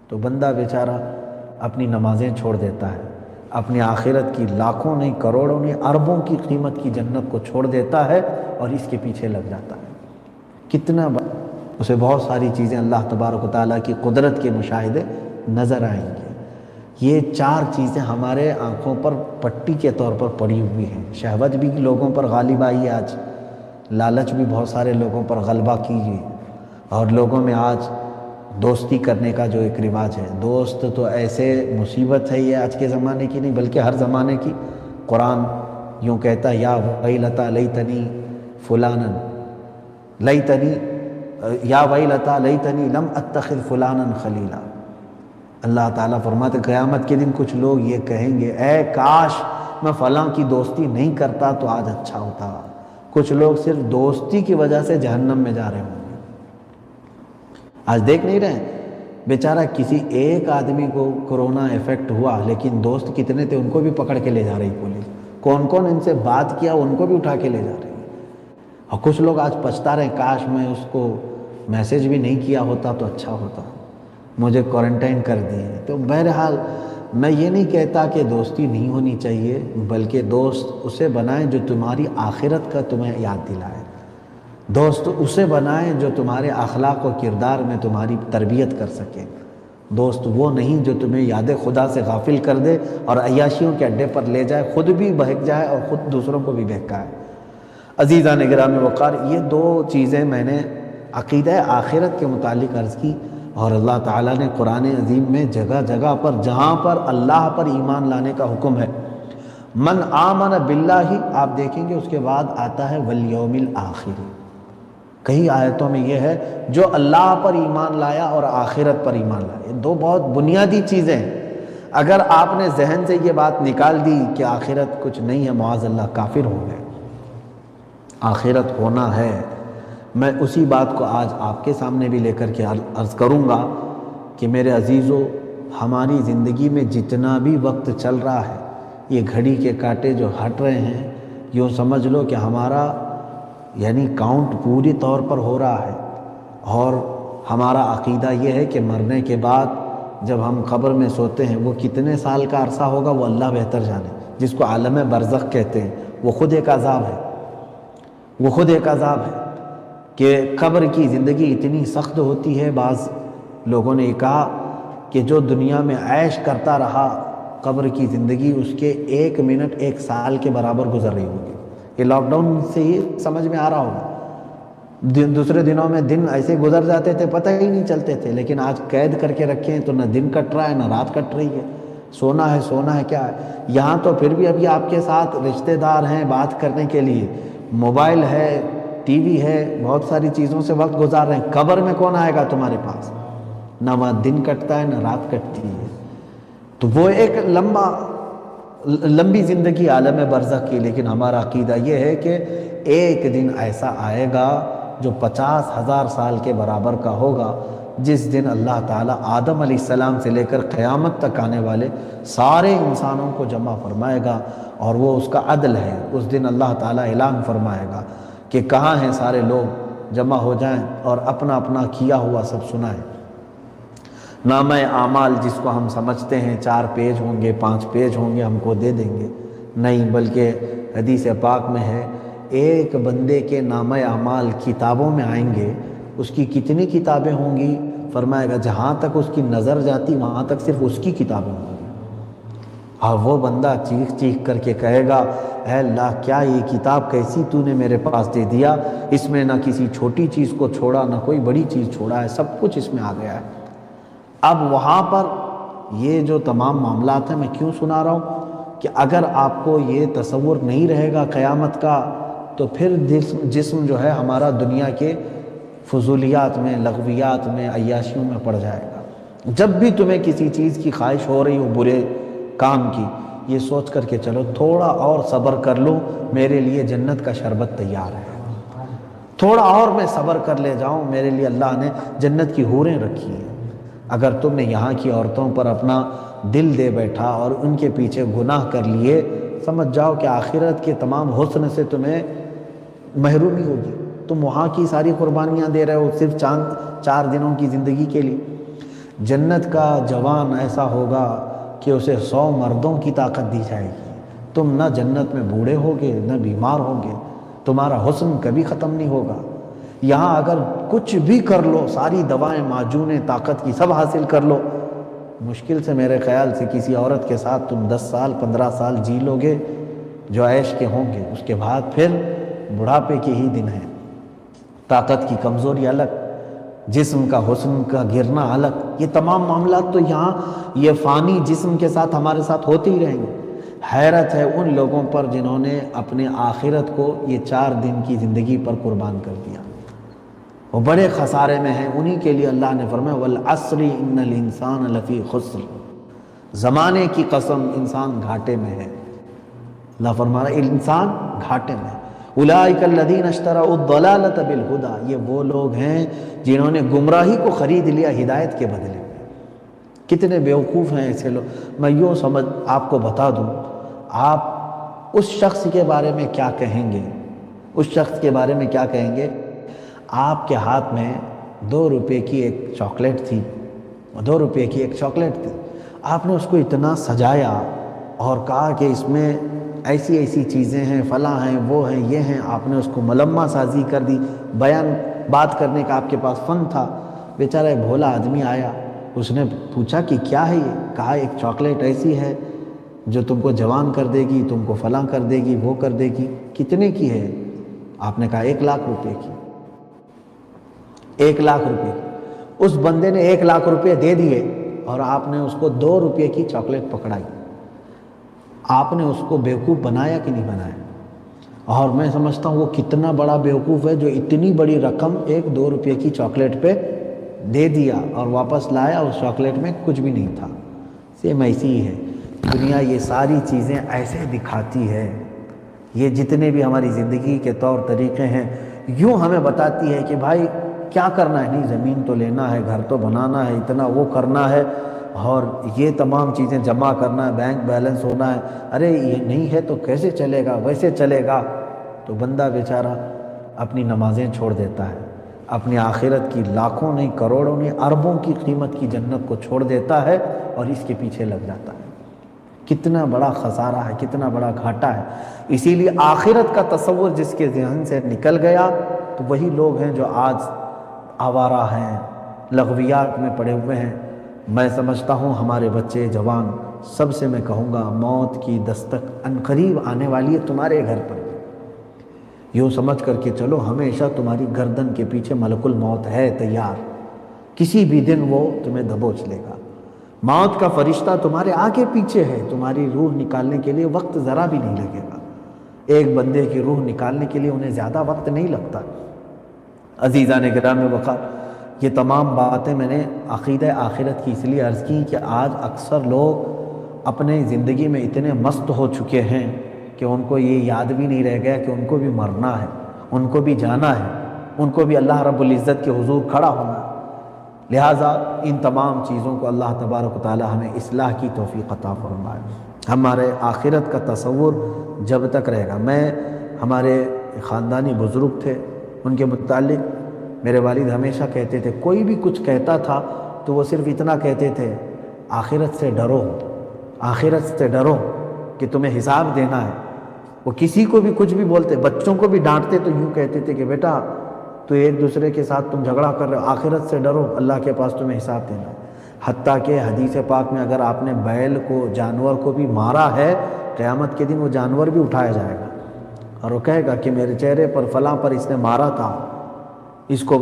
تو بندہ بیچارہ اپنی نمازیں چھوڑ دیتا ہے، اپنی آخرت کی لاکھوں نہیں کروڑوں نہیں اربوں کی قیمت کی جنت کو چھوڑ دیتا ہے اور اس کے پیچھے لگ جاتا ہے۔ کتنا اسے بہت ساری چیزیں اللہ تبارک و تعالیٰ کی قدرت کے مشاہدے نظر آئیں گے۔ یہ 4 چیزیں ہمارے آنکھوں پر پٹی کے طور پر پڑی ہوئی ہیں۔ شہوت بھی لوگوں پر غالب آئی ہے آج، لالچ بھی بہت سارے لوگوں پر غلبہ کیجیے، اور لوگوں میں آج دوستی کرنے کا جو ایک رواج ہے، دوست تو ایسے مصیبت ہے، یہ آج کے زمانے کی نہیں بلکہ ہر زمانے کی۔ قرآن یوں کہتا ہے، یا ویلتا لیتنی فلانا لیتنی یا ویلتا لیتنی لم اتخذ فلانا خلیلا۔ اللہ تعالیٰ فرماتے قیامت کے دن کچھ لوگ یہ کہیں گے، اے کاش میں فلاں کی دوستی نہیں کرتا تو آج اچھا ہوتا۔ کچھ لوگ صرف دوستی کی وجہ سے جہنم میں جا رہے ہوں گے۔ آج دیکھ نہیں رہے بیچارہ کسی ایک آدمی کو کرونا افیکٹ ہوا، لیکن دوست کتنے تھے ان کو بھی پکڑ کے لے جا رہی پولیس، کون کون ان سے بات کیا ان کو بھی اٹھا کے لے جا رہی ہے۔ اور کچھ لوگ آج پچھتا رہے، کاش میں اس کو میسج بھی نہیں کیا ہوتا تو اچھا ہوتا، مجھے کوارنٹائن کر دیے۔ تو بہرحال میں یہ نہیں کہتا کہ دوستی نہیں ہونی چاہیے، بلکہ دوست اسے بنائیں جو تمہاری آخرت کا تمہیں یاد دلائے، دوست اسے بنائیں جو تمہارے اخلاق و کردار میں تمہاری تربیت کر سکے، دوست وہ نہیں جو تمہیں یاد خدا سے غافل کر دے اور عیاشیوں کے اڈے پر لے جائے، خود بھی بہک جائے اور خود دوسروں کو بھی بہکائے۔ عزیزان گرامی وقار، یہ 2 چیزیں میں نے عقیدہ آخرت کے متعلق عرض کی، اور اللہ تعالیٰ نے قرآن عظیم میں جگہ جگہ پر جہاں پر اللہ پر ایمان لانے کا حکم ہے، من آمن باللہ، آپ دیکھیں گے اس کے بعد آتا ہے والیوم الآخر۔ کئی آیتوں میں یہ ہے جو اللہ پر ایمان لایا اور آخرت پر ایمان لایا، یہ 2 بہت بنیادی چیزیں ہیں۔ اگر آپ نے ذہن سے یہ بات نکال دی کہ آخرت کچھ نہیں ہے، معاذ اللہ کافر ہو گئے۔ آخرت ہونا ہے۔ میں اسی بات کو آج آپ کے سامنے بھی لے کر کے عرض کروں گا کہ میرے عزیزو، ہماری زندگی میں جتنا بھی وقت چل رہا ہے، یہ گھڑی کے کانٹے جو ہٹ رہے ہیں، یوں سمجھ لو کہ ہمارا یعنی کاؤنٹ پوری طور پر ہو رہا ہے، اور ہمارا عقیدہ یہ ہے کہ مرنے کے بعد جب ہم قبر میں سوتے ہیں وہ کتنے سال کا عرصہ ہوگا وہ اللہ بہتر جانے، جس کو عالم برزخ کہتے ہیں، وہ خود ایک عذاب ہے، وہ خود ایک عذاب ہے کہ قبر کی زندگی اتنی سخت ہوتی ہے۔ بعض لوگوں نے یہ کہا کہ جو دنیا میں عیش کرتا رہا، قبر کی زندگی اس کے 1 منٹ 1 سال کے برابر گزر رہی ہوگی۔ یہ لاک ڈاؤن سے ہی سمجھ میں آ رہا ہوگا، دوسرے دنوں میں دن ایسے گزر جاتے تھے پتہ ہی نہیں چلتے تھے، لیکن آج قید کر کے رکھے ہیں تو نہ دن کٹ رہا ہے نہ رات کٹ رہی ہے، سونا ہے کیا ہے۔ یہاں تو پھر بھی ابھی آپ کے ساتھ رشتہ دار ہیں بات کرنے کے لیے، موبائل ہے، ٹی وی ہے، بہت ساری چیزوں سے وقت گزار رہے ہیں۔ قبر میں کون آئے گا تمہارے پاس؟ نہ وہاں دن کٹتا ہے نہ رات کٹتی ہے۔ تو وہ ایک لمبی زندگی عالم برزخ کی، لیکن ہمارا عقیدہ یہ ہے کہ ایک دن ایسا آئے گا جو 50,000 سال کے برابر کا ہوگا، جس دن اللہ تعالیٰ آدم علیہ السلام سے لے کر قیامت تک آنے والے سارے انسانوں کو جمع فرمائے گا، اور وہ اس کا عدل ہے۔ اس دن اللہ تعالیٰ اعلان فرمائے گا کہ کہاں ہیں سارے لوگ، جمع ہو جائیں اور اپنا اپنا کیا ہوا سب سنائیں۔ نامہ اعمال جس کو ہم سمجھتے ہیں 4 پیج ہوں گے 5 پیج ہوں گے ہم کو دے دیں گے، نہیں، بلکہ حدیث پاک میں ہے ایک بندے کے نامہ اعمال کتابوں میں آئیں گے، اس کی کتنی کتابیں ہوں گی؟ فرمائے گا جہاں تک اس کی نظر جاتی وہاں تک صرف اس کی کتابیں ہوں گی۔ اور وہ بندہ چیخ چیخ کر کے کہے گا، اے اللہ کیا یہ کتاب کیسی تو نے میرے پاس دے دیا، اس میں نہ کسی چھوٹی چیز کو چھوڑا نہ کوئی بڑی چیز چھوڑا ہے، سب کچھ اس میں آ گیا ہے۔ اب وہاں پر یہ جو تمام معاملات ہیں میں کیوں سنا رہا ہوں کہ اگر آپ کو یہ تصور نہیں رہے گا قیامت کا تو پھر جسم جو ہے ہمارا دنیا کے فضولیات میں، لغویات میں، عیاشیوں میں پڑ جائے گا۔ جب بھی تمہیں کسی چیز کی خواہش ہو رہی ہو برے کام کی، یہ سوچ کر کے چلو تھوڑا اور صبر کر لو، میرے لیے جنت کا شربت تیار ہے، تھوڑا اور میں صبر کر لے جاؤں، میرے لیے اللہ نے جنت کی حوریں رکھی ہیں۔ اگر تم نے یہاں کی عورتوں پر اپنا دل دے بیٹھا اور ان کے پیچھے گناہ کر لیے، سمجھ جاؤ کہ آخرت کے تمام حسن سے تمہیں محرومی ہوگی۔ تم وہاں کی ساری قربانیاں دے رہے ہو صرف 4 دنوں کی زندگی کے لیے۔ جنت کا جوان ایسا ہوگا کہ اسے 100 مردوں کی طاقت دی جائے گی۔ تم نہ جنت میں بوڑھے ہوگے نہ بیمار ہوگے، تمہارا حسن کبھی ختم نہیں ہوگا۔ یہاں اگر کچھ بھی کر لو، ساری دوائیں معجونیں طاقت کی سب حاصل کر لو، مشکل سے میرے خیال سے کسی عورت کے ساتھ تم 10 سال 15 سال جی لو گے جو عیش کے ہوں گے، اس کے بعد پھر بڑھاپے کے ہی دن ہیں۔ طاقت کی کمزوری الگ، جسم کا حسن کا گرنا الگ، یہ تمام معاملات تو یہاں یہ فانی جسم کے ساتھ ہمارے ساتھ ہوتے ہی رہیں گے۔ حیرت ہے ان لوگوں پر جنہوں نے اپنے آخرت کو یہ 4 دن کی زندگی پر قربان کر دیا، وہ بڑے خسارے میں ہیں۔ انہی کے لیے اللہ نے فرمایا والعصر ان الانسان لفی خسر، زمانے کی قسم انسان گھاٹے میں ہے۔ اللہ فرما رہا ہے انسان گھاٹے میں ہے۔ اولئک الذین اشتروا الضلالۃ بالہدی، یہ وہ لوگ ہیں جنہوں نے گمراہی کو خرید لیا ہدایت کے بدلے میں۔ کتنے بیوقوف ہیں ایسے لوگ۔ میں یوں سمجھ آپ کو بتا دوں، آپ اس شخص کے بارے میں کیا کہیں گے، اس شخص کے بارے میں کیا کہیں گے؟ آپ کے ہاتھ میں 2 روپے کی ایک چاکلیٹ تھی، 2 روپے کی ایک چاکلیٹ تھی، آپ نے اس کو اتنا سجایا اور کہا کہ اس میں ایسی ایسی چیزیں ہیں، فلاں ہیں، وہ ہیں، یہ ہیں، آپ نے اس کو ملمہ سازی کر دی، بیان بات کرنے کا آپ کے پاس فن تھا۔ بیچارہ ایک بھولا آدمی آیا، اس نے پوچھا کہ کیا ہے یہ؟ کہا ایک چاکلیٹ ایسی ہے جو تم کو جوان کر دے گی، تم کو فلاں کر دے گی، وہ کر دے گی۔ کتنے کی ہے؟ آپ نے کہا 1 لاکھ روپے کی۔ 1 لاکھ روپے کی۔ اس بندے نے 1 لاکھ روپے دے دیے اور آپ نے اس کو 2 روپے کی چاکلیٹ پکڑائی۔ آپ نے اس کو بیوقوف بنایا کہ نہیں بنایا؟ اور میں سمجھتا ہوں وہ کتنا بڑا بیوقوف ہے جو اتنی بڑی رقم 1-2 روپے کی چاکلیٹ پہ دے دیا اور واپس لایا، اس چاکلیٹ میں کچھ بھی نہیں تھا۔ سیم ایسی ہی ہے دنیا، یہ ساری چیزیں ایسے دکھاتی ہے، یہ جتنے بھی ہماری زندگی کے طور طریقے ہیں یوں ہمیں بتاتی ہے کہ بھائی کیا کرنا ہے، نہیں زمین تو لینا ہے، گھر تو بنانا ہے، اتنا وہ کرنا ہے، اور یہ تمام چیزیں جمع کرنا ہے، بینک بیلنس ہونا ہے، ارے یہ نہیں ہے تو کیسے چلے گا، ویسے چلے گا۔ تو بندہ بیچارہ اپنی نمازیں چھوڑ دیتا ہے، اپنی آخرت کی لاکھوں نہیں کروڑوں نہیں اربوں کی قیمت کی جنت کو چھوڑ دیتا ہے اور اس کے پیچھے لگ جاتا ہے۔ کتنا بڑا خسارہ ہے، کتنا بڑا گھاٹا ہے۔ اسی لیے آخرت کا تصور جس کے ذہن سے نکل گیا تو وہی لوگ ہیں جو آج آوارہ ہیں، لغویات میں پڑے ہوئے ہیں۔ میں سمجھتا ہوں ہمارے بچے جوان سب سے میں کہوں گا موت کی دستک عنقریب آنے والی ہے تمہارے گھر پر۔ یوں سمجھ کر کے چلو ہمیشہ تمہاری گردن کے پیچھے ملک الموت ہے تیار، کسی بھی دن وہ تمہیں دبوچ لے گا۔ موت کا فرشتہ تمہارے آگے پیچھے ہے، تمہاری روح نکالنے کے لیے وقت ذرا بھی نہیں لگے گا۔ ایک بندے کی روح نکالنے کے لیے انہیں زیادہ وقت نہیں لگتا۔ عزیزان گرامی وقار، یہ تمام باتیں میں نے عقیدہ آخرت کی اس لیے عرض کی کہ آج اکثر لوگ اپنے زندگی میں اتنے مست ہو چکے ہیں کہ ان کو یہ یاد بھی نہیں رہ گیا کہ ان کو بھی مرنا ہے، ان کو بھی جانا ہے، ان کو بھی اللہ رب العزت کے حضور کھڑا ہونا ہے۔ لہٰذا ان تمام چیزوں کو اللہ تبارک و تعالی ہمیں اصلاح کی توفیق عطا فرمائے۔ ہمارے آخرت کا تصور جب تک رہے گا، میں ہمارے خاندانی بزرگ تھے، ان کے متعلق میرے والد ہمیشہ کہتے تھے، کوئی بھی کچھ کہتا تھا تو وہ صرف اتنا کہتے تھے آخرت سے ڈرو، آخرت سے ڈرو کہ تمہیں حساب دینا ہے۔ وہ کسی کو بھی کچھ بھی بولتے، بچوں کو بھی ڈانٹتے تو یوں کہتے تھے کہ بیٹا تو ایک دوسرے کے ساتھ تم جھگڑا کر رہے ہو، آخرت سے ڈرو، اللہ کے پاس تمہیں حساب دینا ہے۔ حتیٰ کہ حدیث پاک میں اگر آپ نے بیل کو، جانور کو بھی مارا ہے، قیامت کے دن وہ جانور بھی اٹھایا جائے گا اور وہ کہے گا کہ میرے چہرے پر فلاں پر اس نے مارا تھا، اس کو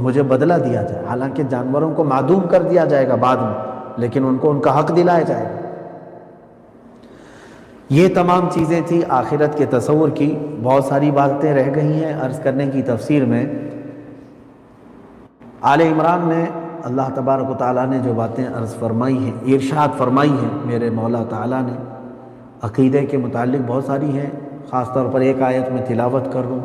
مجھے بدلہ دیا جائے۔ حالانکہ جانوروں کو معدوم کر دیا جائے گا بعد میں، لیکن ان کو ان کا حق دلایا جائے گا۔ یہ تمام چیزیں تھیں آخرت کے تصور کی، بہت ساری باتیں رہ گئی ہیں عرض کرنے کی تفسیر میں۔ آل عمران میں اللہ تبارک و تعالیٰ نے جو باتیں عرض فرمائی ہیں، ارشاد فرمائی ہیں میرے مولا تعالیٰ نے، عقیدے کے متعلق بہت ساری ہیں، خاص طور پر ایک آیت میں تلاوت کر لوں،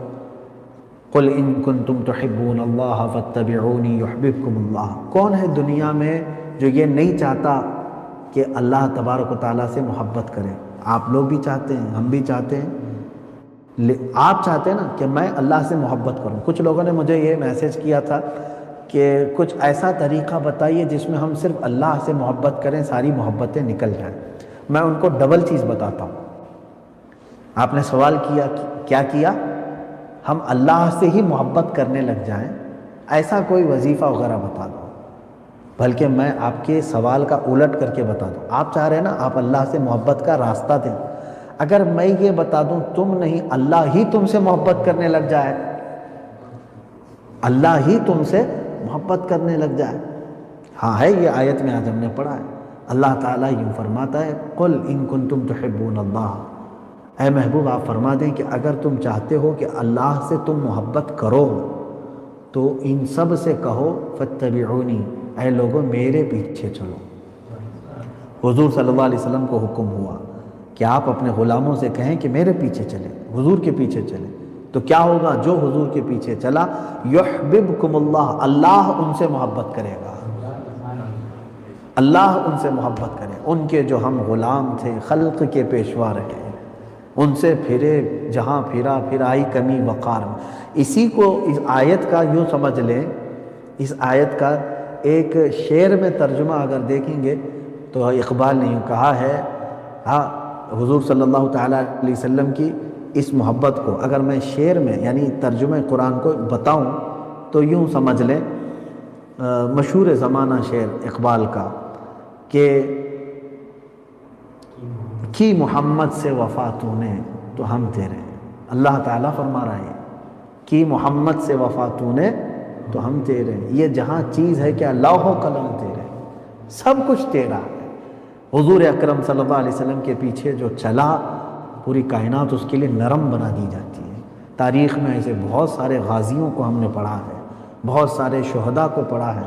قل ان کنتم تحبون اللہ فاتبعونی یحببکم اللہ۔ کون ہے دنیا میں جو یہ نہیں چاہتا کہ اللہ تبارک و تعالیٰ سے محبت کرے؟ آپ لوگ بھی چاہتے ہیں، ہم بھی چاہتے ہیں، آپ چاہتے ہیں نا کہ میں اللہ سے محبت کروں۔ کچھ لوگوں نے مجھے یہ میسج کیا تھا کہ کچھ ایسا طریقہ بتائیے جس میں ہم صرف اللہ سے محبت کریں، ساری محبتیں نکل جائیں۔ میں ان کو ڈبل چیز بتاتا ہوں۔ آپ نے سوال کیا کیا کیا؟ ہم اللہ سے ہی محبت کرنے لگ جائیں، ایسا کوئی وظیفہ وغیرہ بتا دو۔ بلکہ میں آپ کے سوال کا الٹ کر کے بتا دوں۔ آپ چاہ رہے ہیں نا آپ اللہ سے محبت کا راستہ دیں، اگر میں یہ بتا دوں تم نہیں، اللہ ہی تم سے محبت کرنے لگ جائے، اللہ ہی تم سے محبت کرنے لگ جائے۔ ہاں ہے، یہ آیت میں آج ہم نے پڑھا ہے۔ اللہ تعالیٰ یوں فرماتا ہے قل ان کنتم تحبون اللہ، اے محبوب آپ فرما دیں کہ اگر تم چاہتے ہو کہ اللہ سے تم محبت کرو تو ان سب سے کہو فاتبعونی، اے لوگوں میرے پیچھے چلو۔ حضور صلی اللہ علیہ وسلم کو حکم ہوا کہ آپ اپنے غلاموں سے کہیں کہ میرے پیچھے چلیں، حضور کے پیچھے چلیں، تو کیا ہوگا؟ جو حضور کے پیچھے چلا یحببکم اللہ، اللہ ان سے محبت کرے گا، اللہ ان سے محبت کرے۔ ان کے جو ہم غلام تھے، خلق کے پیشوا رہے، ان سے پھرے جہاں پھرا پھر آئی کمی وقار میں۔ اسی کو اس آیت کا یوں سمجھ لیں، اس آیت کا ایک شعر میں ترجمہ اگر دیکھیں گے تو اقبال نے یوں کہا ہے، ہاں حضور صلی اللہ تعالیٰ علیہ وسلم کی اس محبت کو اگر میں شعر میں یعنی ترجمہ قرآن کو بتاؤں تو یوں سمجھ لیں، مشہور زمانہ شعر اقبال کا کہ کی محمد سے وفا تو نے تو ہم تیرے، اللہ تعالیٰ فرما رہا ہے کی محمد سے وفا تو نے تو ہم تیرے، یہ جہاں چیز ہے کیا لوح و قلم تیرے، سب کچھ تیرا ہے۔ حضور اکرم صلی اللہ علیہ وسلم کے پیچھے جو چلا پوری کائنات اس کے لیے نرم بنا دی جاتی ہے۔ تاریخ میں ایسے بہت سارے غازیوں کو ہم نے پڑھا ہے، بہت سارے شہداء کو پڑھا ہے،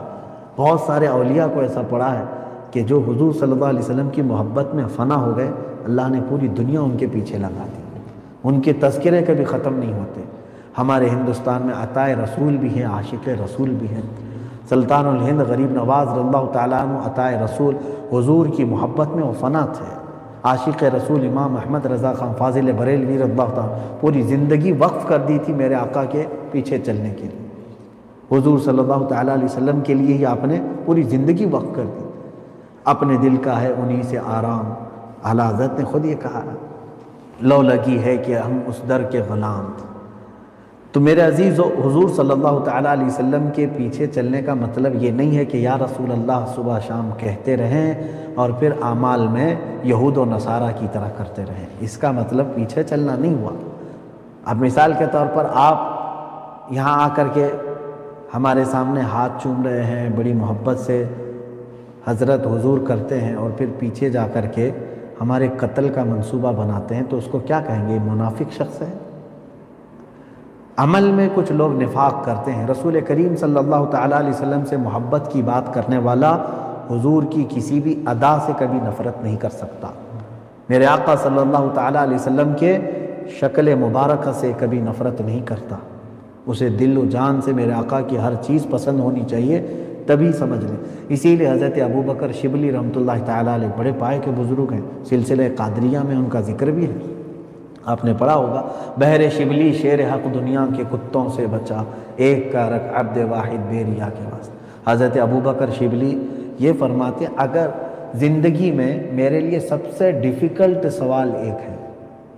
بہت سارے اولیاء کو ایسا پڑھا ہے کہ جو حضور صلی اللہ علیہ وسلم کی محبت میں فنا ہو گئے، اللہ نے پوری دنیا ان کے پیچھے لگا دی، ان کے تذکرے کبھی ختم نہیں ہوتے۔ ہمارے ہندوستان میں عطائے رسول بھی ہیں، عاشق رسول بھی ہیں۔ سلطان الہند غریب نواز رضی اللہ تعالیٰ عنہ عطائے رسول، حضور کی محبت میں وہ فنا تھے۔ عاشق رسول امام احمد رضا خان فاضل بریلوی رضی اللہ تعالیٰ پوری زندگی وقف کر دی تھی میرے آقا کے پیچھے چلنے کے لیے، حضور صلی اللہ تعالیٰ علیہ وسلم کے لیے ہی آپ نے پوری زندگی وقف کر دی۔ اپنے دل کا ہے انہی سے آرام، اعلیٰ حضرت نے خود یہ کہا، لو لگی ہے کہ ہم اس در کے غلام تھے۔ تو میرے عزیزو، حضور صلی اللہ تعالیٰ علیہ وسلم کے پیچھے چلنے کا مطلب یہ نہیں ہے کہ یا رسول اللہ صبح شام کہتے رہیں اور پھر اعمال میں یہود و نصارہ کی طرح کرتے رہیں، اس کا مطلب پیچھے چلنا نہیں ہوا۔ اب مثال کے طور پر آپ یہاں آ کر کے ہمارے سامنے ہاتھ چوم رہے ہیں، بڑی محبت سے حضرت حضور کرتے ہیں، اور پھر پیچھے جا کر کے ہمارے قتل کا منصوبہ بناتے ہیں، تو اس کو کیا کہیں گے؟ یہ منافق شخص ہے۔ عمل میں کچھ لوگ نفاق کرتے ہیں۔ رسول کریم صلی اللہ تعالیٰ علیہ وسلم سے محبت کی بات کرنے والا حضور کی کسی بھی ادا سے کبھی نفرت نہیں کر سکتا، میرے آقا صلی اللہ تعالیٰ علیہ وسلم کے شکل مبارکہ سے کبھی نفرت نہیں کرتا، اسے دل و جان سے میرے آقا کی ہر چیز پسند ہونی چاہیے، تبھی سمجھ لیں۔ اسی لیے حضرت ابو بکر شبلی رحمۃ اللہ تعالیٰ علیہ بڑے پائے کے بزرگ ہیں، سلسلہ قادریہ میں ان کا ذکر بھی ہے، آپ نے پڑھا ہوگا، بہر شبلی شیر حق دنیا کے کتوں سے بچا، ایک کا رکھ عبد واحد بے ریا کے واسطے۔ حضرت ابو بکر شبلی یہ فرماتے اگر زندگی میں میرے لیے سب سے ڈیفیکلٹ سوال ایک ہے،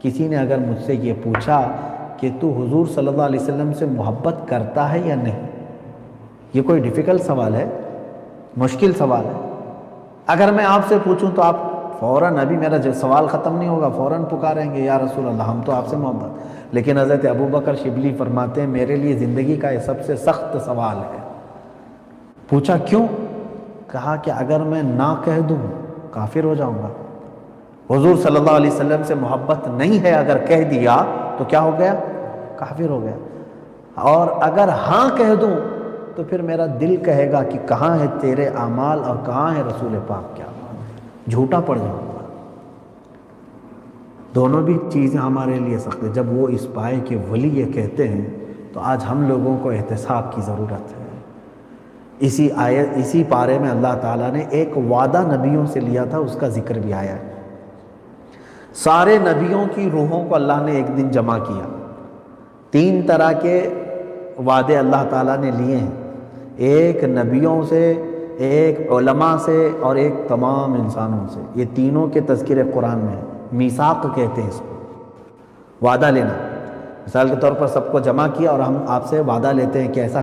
کسی نے اگر مجھ سے یہ پوچھا کہ تو حضور صلی اللہ علیہ وسلم سے محبت کرتا ہے یا نہیں، یہ کوئی ڈیفیکلٹ سوال ہے، مشکل سوال ہے۔ اگر میں آپ سے پوچھوں تو آپ فوراً، ابھی میرا جو سوال ختم نہیں ہوگا، فوراً پکاریں گے یا رسول اللہ ہم تو آپ سے محبت، لیکن حضرت ابو بکر شبلی فرماتے ہیں میرے لیے زندگی کا یہ سب سے سخت سوال ہے۔ پوچھا کیوں؟ کہا کہ اگر میں نہ کہہ دوں کافر ہو جاؤں گا، حضور صلی اللہ علیہ وسلم سے محبت نہیں ہے اگر کہہ دیا تو کیا ہو گیا؟ کافر ہو گیا، اور اگر ہاں کہہ دوں تو پھر میرا دل کہے گا کہ کہاں ہے تیرے اعمال اور کہاں ہے رسول پاک کیا، جھوٹا پڑ جاؤں گا۔ دونوں بھی چیزیں ہمارے لیے سخت ہیں۔ جب وہ اس پائے کے ولی یہ کہتے ہیں تو آج ہم لوگوں کو احتساب کی ضرورت ہے۔ اسی پارے میں اللہ تعالیٰ نے ایک وعدہ نبیوں سے لیا تھا، اس کا ذکر بھی آیا ہے۔ سارے نبیوں کی روحوں کو اللہ نے ایک دن جمع کیا، 3 طرح کے وعدے اللہ تعالیٰ نے لیے ہیں۔ ایک نبیوں سے، ایک علماء سے، اور ایک تمام انسانوں سے۔ یہ تینوں کے تذکرے قرآن میں ہیں۔ میثاق کہتے ہیں اس کو، وعدہ لینا۔ مثال کے طور پر سب کو جمع کیا اور ہم آپ سے وعدہ لیتے ہیں کہ ایسا